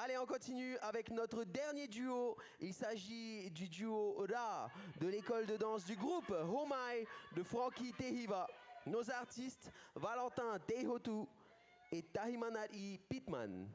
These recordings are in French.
Allez, on continue avec notre dernier duo. Il s'agit du duo Ra de l'école de danse du groupe Homai de Frankie Tehiva. Nos artistes, Valentin Tehotu et Tahimanari Pitman.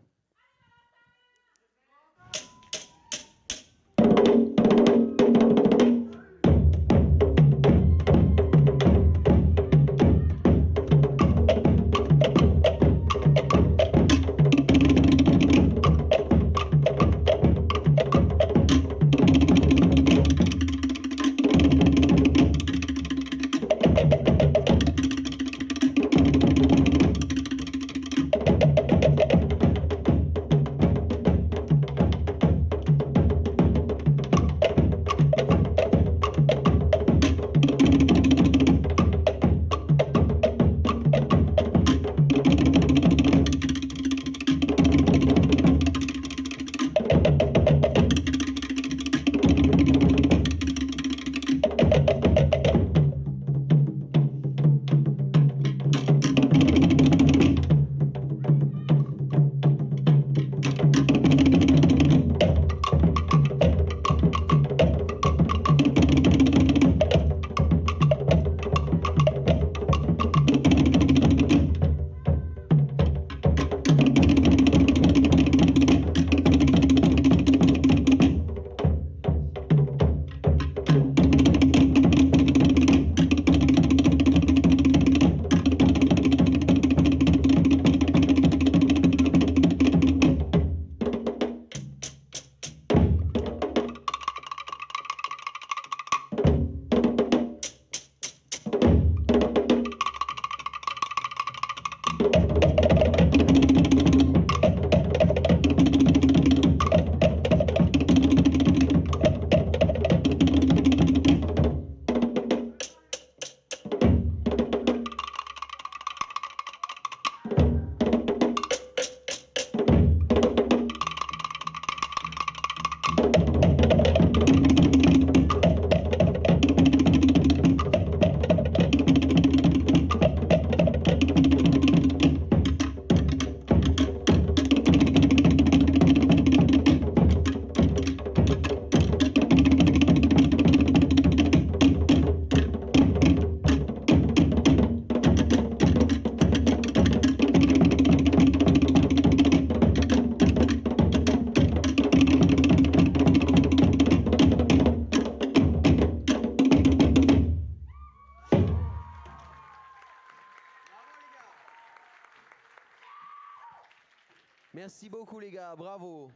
Merci beaucoup les gars, bravo.